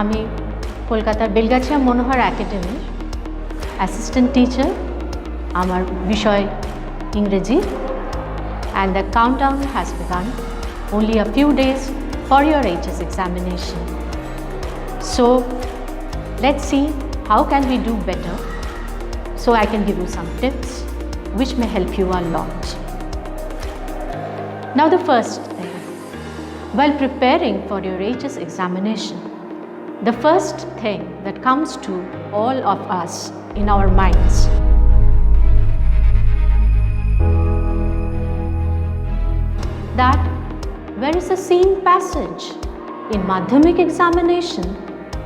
আমি কলকাতার বেলগাছিয়া মনোহর একাডেমির অ্যাসিস্ট্যান্ট টিচার। আমার বিষয় ইংরেজি। And the countdown has begun. Only a few days for your HS examination. So let's see how can we do better. So I can give you some tips which may help you a lot. Now the first thing, while preparing for your HS examination, the first thing that comes to all of us in our minds that where is the scene passage? In Madhyamik examination,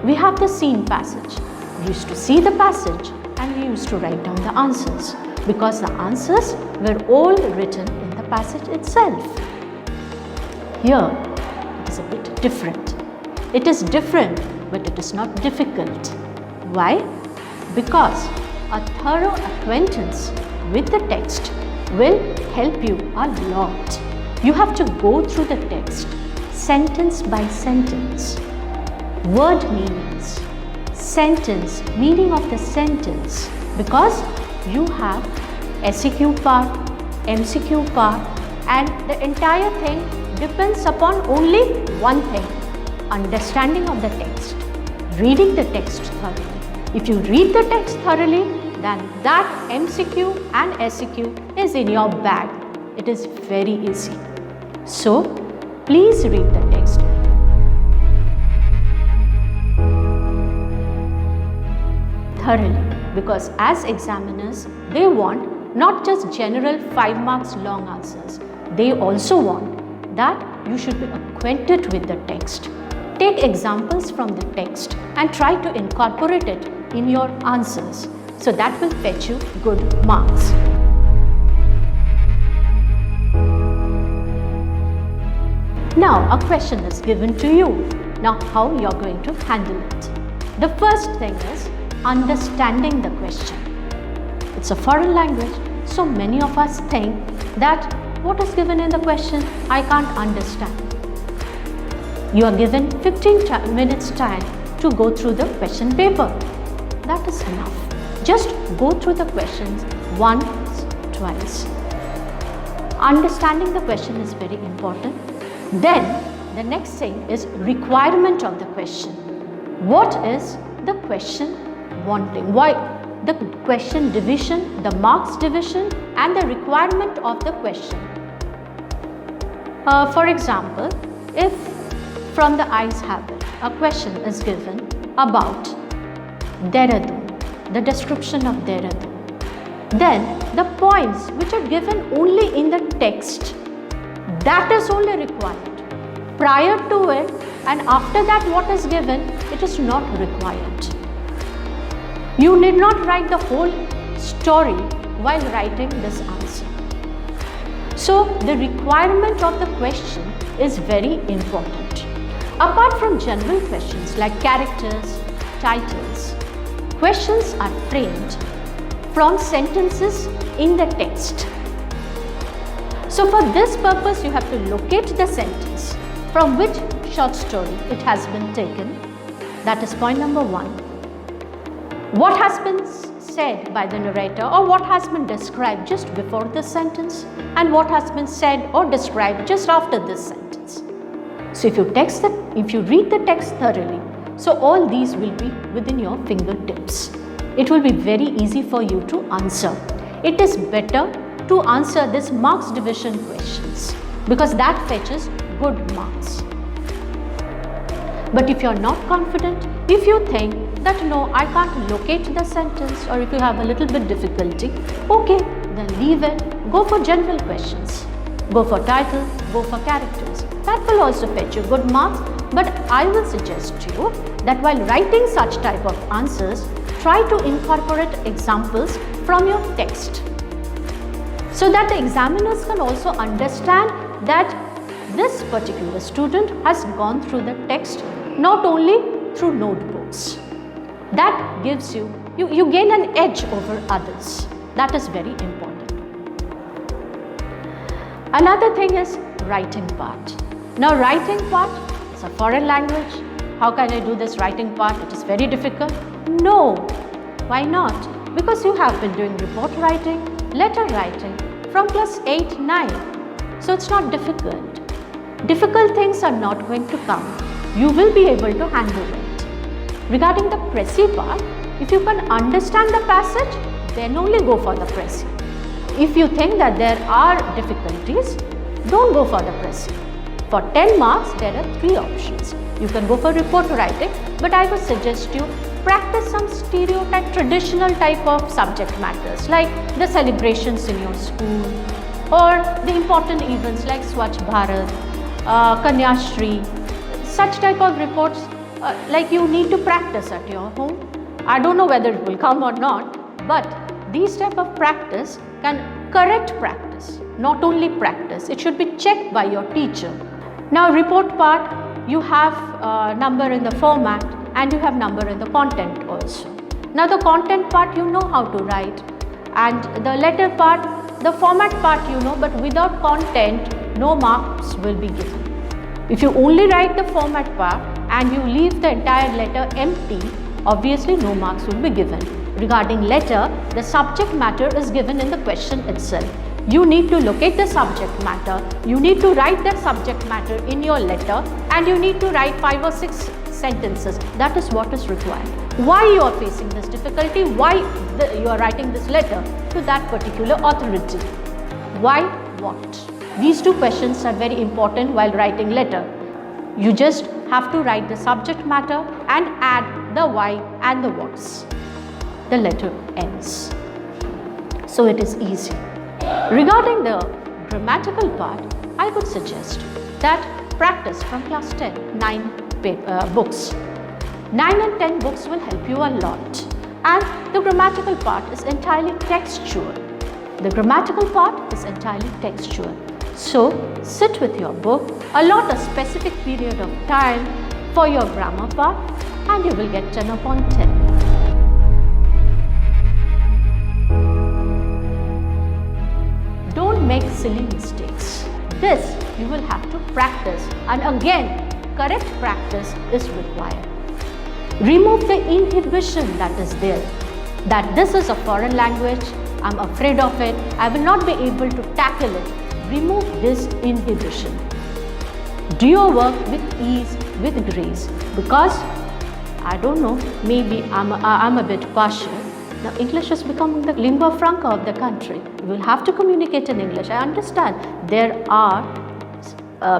we have the scene passage. We used to see the passage and we used to write down the answers because the answers were all written in the passage itself. Here, it is a bit different. It is different, but it is not difficult. Why? Because a thorough acquaintance with the text will help you a lot. You have to go through the text sentence by sentence, word meanings, sentence, meaning of the sentence, because you have SEQ part, MCQ part, and the entire thing depends upon only one thing, understanding of the text, reading the text thoroughly. If you read the text thoroughly, then that MCQ and SEQ is in your bag. It is very easy. So, please read the text. Thoroughly, because as examiners, they want not just general 5 marks long answers. They also want that you should be acquainted with the text. Take examples from the text and try to incorporate it in your answers. So that will fetch you good marks. Now a question is given to you. Now how you are going to handle it? The first thing is understanding the question. It's a foreign language, so many of us think that what is given in the question I can't understand. You are given 15 minutes time to go through the question paper. That is enough. Just go through the questions once, twice. Understanding the question is very important. Then the next thing is requirement of the question. What is the question wanting? Why the question division, the marks division, and the requirement of the question. For example, if from the eyes habit a question is given about Dehradun, the description of Dehradun, then the points which are given only in the text, that is only required. Prior to it and after that what is given, it is not required. You need not write the whole story while writing this answer. So the requirement of the question is very important. Apart from general questions like characters, titles, questions are framed from sentences in the text. So for this purpose, you have to locate the sentence from which short story it has been taken. That is point number 1. What has been said by the narrator or what has been described just before this sentence and what has been said or described just after this sentence. So if you read the text thoroughly, so all these will be within your fingertips. It will be very easy for you to answer. It is better to answer this marks division questions because that fetches good marks. But if you are not confident, if you think that no, I can't locate the sentence, or if you have a little bit difficulty, okay, then leave it, go for general questions, go for title, go for characters. That will also fetch you good marks, but I will suggest to you that while writing such type of answers, try to incorporate examples from your text so that the examiners can also understand that this particular student has gone through the text not only through notebooks. That gives you gain an edge over others. That is very important. Another thing is writing part. Now writing part is a foreign language. how can I do this writing part? It is very difficult. No. Why not? Because you have been doing report writing, letter writing from class 8, 9. So it's not difficult. Difficult things are not going to come. You will be able to handle it. Regarding the précis part, if you can understand the passage, then only go for the précis. If you think that there are difficulties, don't go for the précis. For 10 marks, there are 3 options. You can go for report writing, but I would suggest you practice some stereotype, traditional type of subject matters like the celebrations in your school or the important events like Swachh Bharat, Kanyashri, such type of reports like you need to practice at your home. I don't know whether it will come or not, but these type of practice can correct practice, not only practice. It should be checked by your teacher. Now report part, you have number in the format and you have number in the content also. Now the content part you know how to write, and the letter part, the format part you know, but without content no marks will be given. If you only write the format part and you leave the entire letter empty, obviously no marks will be given. Regarding letter, the subject matter is given in the question itself. You need to locate the subject matter, you need to write that subject matter in your letter, and you need to write 5 or 6 sentences. That is what is required. Why you are facing this difficulty? Why you are writing this letter to that particular authority? Why, what? These 2 questions are very important while writing letter. You just have to write the subject matter and add the why and the what's. The letter ends. So it is easy. Regarding the grammatical part, I would suggest that practice from class 10, 9 books. 9 and 10 books will help you a lot. And the grammatical part is entirely textual. The grammatical part is entirely textual. So sit with your book, allot a specific period of time for your grammar part, and you will get 10 upon 10. Don't make silly mistakes. This you will have to practice, and again, correct practice is required. Remove the inhibition that is there, that this is a foreign language, I'm afraid of it, I will not be able to tackle it. Remove this inhibition. Do your work with ease, with grace, because I don't know, maybe I'm a bit partial. Now English is becoming the lingua franca of the country. You will have to communicate in English. I understand there are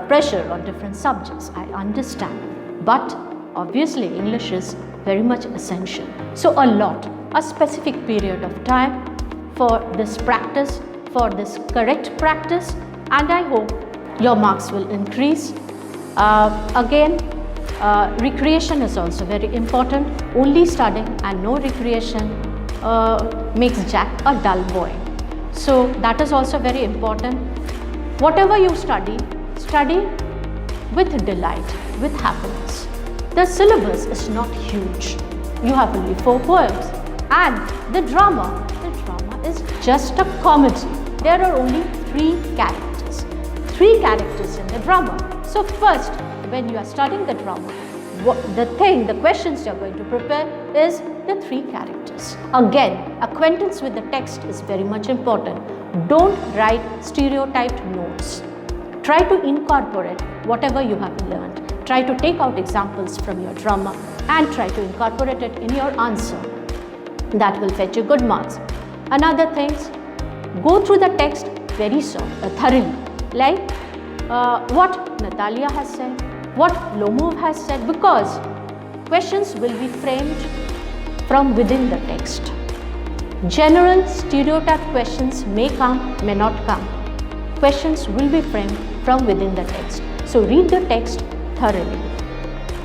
pressure on different subjects. I understand. But obviously English is very much essential. So allot a specific period of time for this practice, for this correct practice, and I hope your marks will increase. Recreation is also very important. Only studying and no recreation makes Jack a dull boy. So that is also very important. Whatever you study, study with delight, with happiness. The syllabus is not huge. You have only 4 poems, and the drama is just a comedy. There are only 3 characters. 3 characters in the drama. So first, when you are studying the drama, the questions you are going to prepare is the 3 characters. Again, acquaintance with the text is very much important. Don't write stereotyped notes. Try to incorporate whatever you have learned. Try to take out examples from your drama and try to incorporate it in your answer. That will fetch you good marks. Another things, go through the text very thoroughly, like what Natalia has said, what Lomov has said, because questions will be framed from within the text. General stereotype questions may come, may not come. Questions will be framed from within the text. So read the text thoroughly.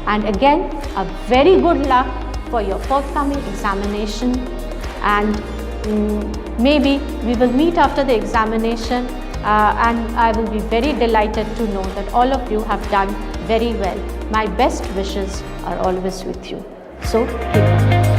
And again, a very good luck for your forthcoming examination, and maybe we will meet after the examination, and I will be very delighted to know that all of you have done very well. My best wishes are always with you. So keep on.